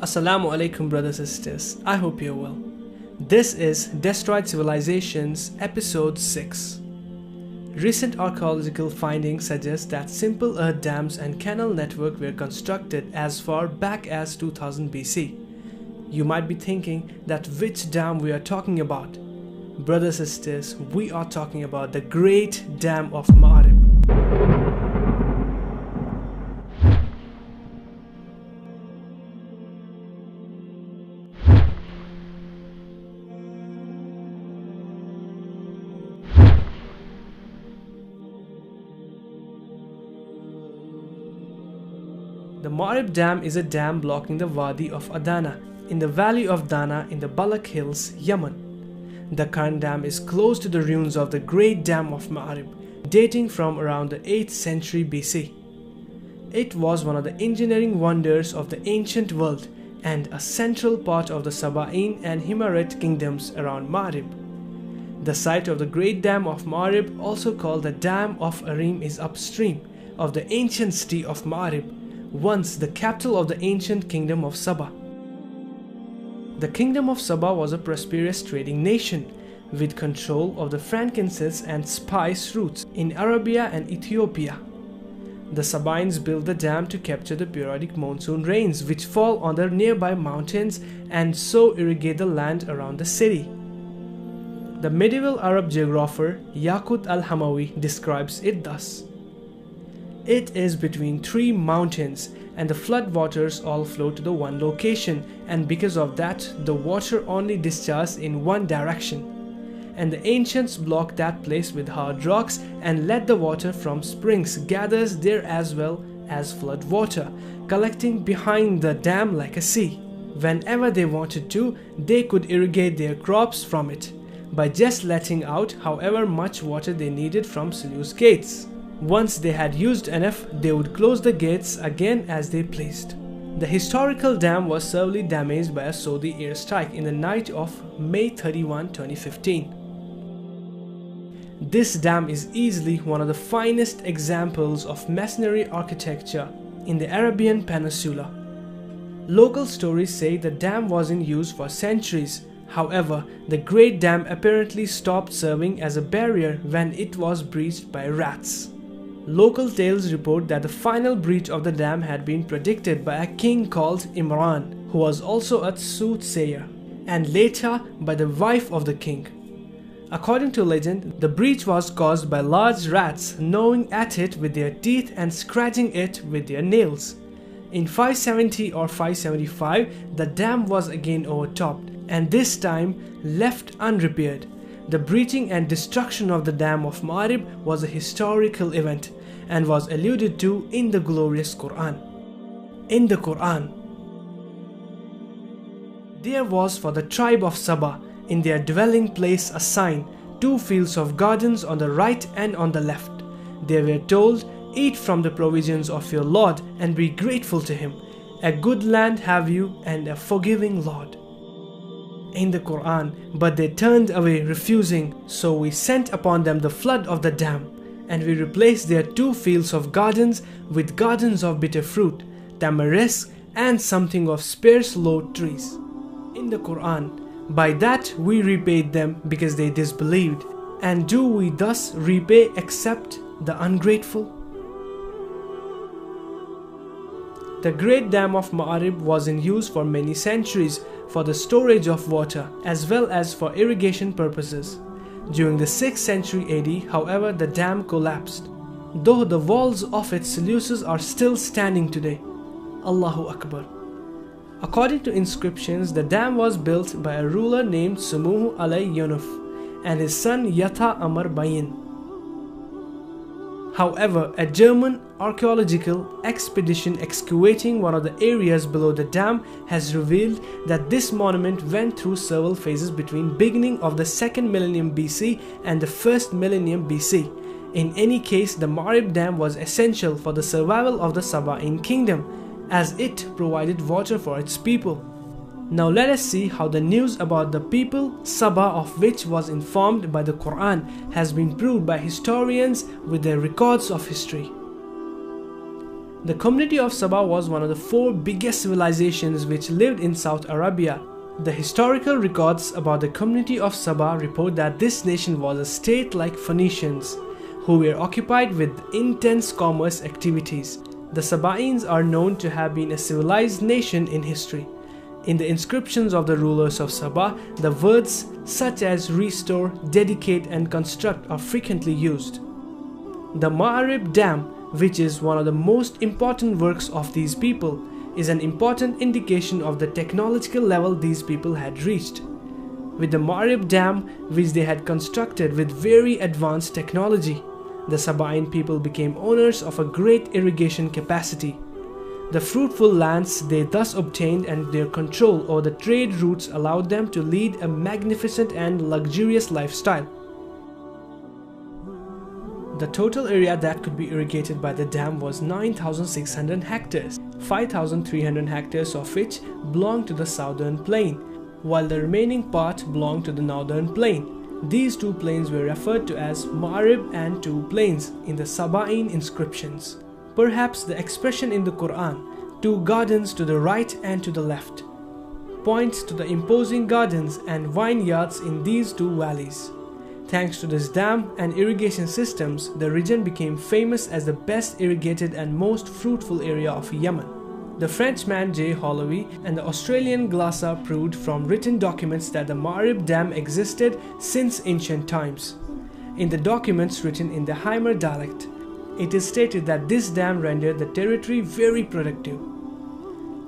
Assalamu alaikum brothers and sisters, I hope you're well. This is Destroyed Civilizations episode 6. Recent archaeological findings suggest that simple earth dams and canal network were constructed as far back as 2000 BC. You might be thinking that which dam we are talking about. Brothers and sisters, we are talking about the Great Dam of Ma'arib. The Ma'arib Dam is a dam blocking the Wadi of Adana in the valley of Dana in the Balak Hills, Yemen. The current dam is close to the ruins of the Great Dam of Ma'arib, dating from around the 8th century BC. It was one of the engineering wonders of the ancient world and a central part of the Sabaean and Himyarite kingdoms around Ma'arib. The site of the Great Dam of Ma'arib, also called the Dam of Arim, is upstream of the ancient city of Ma'arib, once the capital of the ancient kingdom of Saba. The kingdom of Saba was a prosperous trading nation with control of the frankincense and spice routes in Arabia and Ethiopia. The Sabaeans built the dam to capture the periodic monsoon rains which fall on the nearby mountains and so irrigate the land around the city. The medieval Arab geographer Yaqut al-Hamawi describes it thus: "It is between three mountains and the flood waters all flow to the one location, and because of that the water only discharges in one direction. And the ancients blocked that place with hard rocks and let the water from springs gathers there as well as flood water, collecting behind the dam like a sea. Whenever they wanted to, they could irrigate their crops from it by just letting out however much water they needed from sluice gates. Once they had used enough, they would close the gates again as they pleased." The historical dam was severely damaged by a Saudi airstrike in the night of May 31, 2015. This dam is easily one of the finest examples of masonry architecture in the Arabian Peninsula. Local stories say the dam was in use for centuries. However, the Great Dam apparently stopped serving as a barrier when it was breached by rats. Local tales report that the final breach of the dam had been predicted by a king called Imran, who was also a soothsayer, and later by the wife of the king. According to legend, the breach was caused by large rats gnawing at it with their teeth and scratching it with their nails. In 570 or 575, the dam was again overtopped, and this time left unrepaired. The breaching and destruction of the Dam of Ma'arib was a historical event and was alluded to in the glorious Quran. In the Quran, there was for the tribe of Saba in their dwelling place a sign, 2 fields of gardens on the right and on the left. They were told, "Eat from the provisions of your Lord and be grateful to him. A good land have you and a forgiving Lord." In the Quran, "But they turned away, refusing, so we sent upon them the flood of the dam, and we replaced their 2 fields of gardens with gardens of bitter fruit, tamarisk, and something of sparse low trees." In the Quran, "By that we repaid them because they disbelieved, and do we thus repay except the ungrateful?" The Great Dam of Ma'arib was in use for many centuries for the storage of water as well as for irrigation purposes. During the 6th century AD, however, the dam collapsed, though the walls of its sluices are still standing today. Allahu Akbar. According to inscriptions, the dam was built by a ruler named Sumuhu alay Yunuf and his son Yata Amar Bayin. However, a German archaeological expedition excavating one of the areas below the dam has revealed that this monument went through several phases between beginning of the 2nd millennium BC and the 1st millennium BC. In any case, the Ma'arib Dam was essential for the survival of the Sabaean kingdom, as it provided water for its people. Now let us see how the news about the people, Saba, of which was informed by the Quran, has been proved by historians with their records of history. The community of Sabah was one of the 4 biggest civilizations which lived in South Arabia. The historical records about the community of Sabah report that this nation was a state like Phoenicians, who were occupied with intense commerce activities. The Sabaeans are known to have been a civilized nation in history. In the inscriptions of the rulers of Sabah, the words such as restore, dedicate and construct are frequently used. The Ma'arib Dam, which is one of the most important works of these people, is an important indication of the technological level these people had reached. With the Ma'arib Dam, which they had constructed with very advanced technology, the Sabaean people became owners of a great irrigation capacity. The fruitful lands they thus obtained and their control over the trade routes allowed them to lead a magnificent and luxurious lifestyle. The total area that could be irrigated by the dam was 9,600 hectares, 5,300 hectares of which belonged to the southern plain, while the remaining part belonged to the northern plain. These 2 plains were referred to as Ma'arib and 2 plains in the Sabaean inscriptions. Perhaps the expression in the Quran, 2 gardens to the right and to the left, points to the imposing gardens and vineyards in these 2 valleys. Thanks to this dam and irrigation systems, the region became famous as the best irrigated and most fruitful area of Yemen. The Frenchman J. Holloway and the Australian Glasser proved from written documents that the Ma'arib Dam existed since ancient times. In the documents written in the Hymer dialect, it is stated that this dam rendered the territory very productive.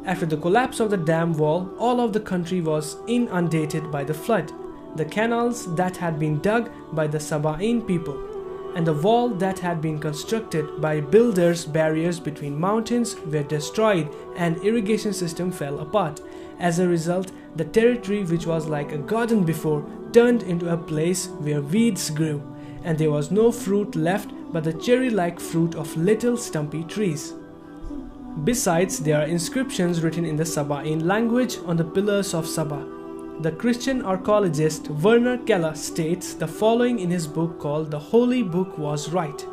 After the collapse of the dam wall, all of the country was inundated by the flood. The canals that had been dug by the Sabaean people and the wall that had been constructed by builders' barriers between mountains were destroyed and irrigation system fell apart. As a result, the territory, which was like a garden before, turned into a place where weeds grew, and there was no fruit left but the cherry-like fruit of little stumpy trees. Besides, there are inscriptions written in the Sabaean language on the pillars of Sabah. The Christian archaeologist Werner Keller states the following in his book called The Holy Book Was Right.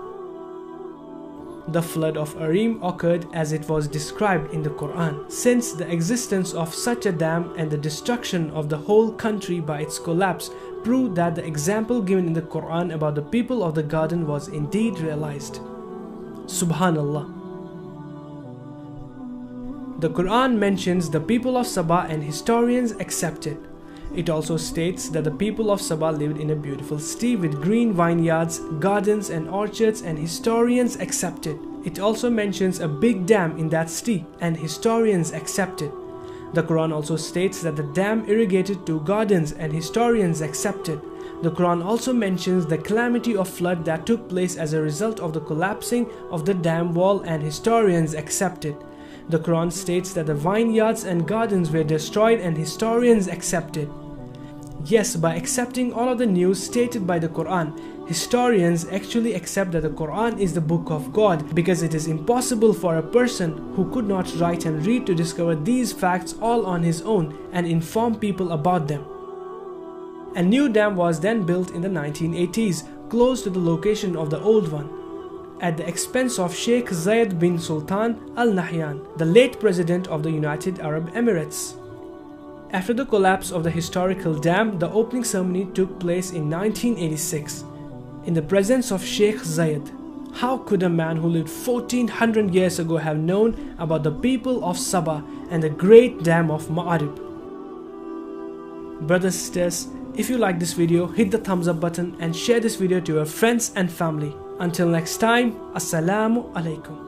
The flood of Arim occurred as it was described in the Quran, since the existence of such a dam and the destruction of the whole country by its collapse proved that the example given in the Quran about the people of the garden was indeed realized. Subhanallah. The Quran mentions the people of Sabah and historians accept it. It also states that the people of Sabah lived in a beautiful city with green vineyards, gardens and orchards, and historians accept it. It also mentions a big dam in that city and historians accept it. The Quran also states that the dam irrigated 2 gardens and historians accept it. The Quran also mentions the calamity of flood that took place as a result of the collapsing of the dam wall and historians accept it. The Quran states that the vineyards and gardens were destroyed and historians accept it. Yes, by accepting all of the news stated by the Quran, historians actually accept that the Quran is the book of God, because it is impossible for a person who could not write and read to discover these facts all on his own and inform people about them. A new dam was then built in the 1980s, close to the location of the old one, at the expense of Sheikh Zayed bin Sultan Al Nahyan, the late president of the United Arab Emirates. After the collapse of the historical dam, the opening ceremony took place in 1986 in the presence of Sheikh Zayed. How could a man who lived 1400 years ago have known about the people of Sabah and the great dam of Ma'arib? Brothers and sisters, if you like this video, hit the thumbs up button and share this video to your friends and family. Until next time, Assalamu alaikum.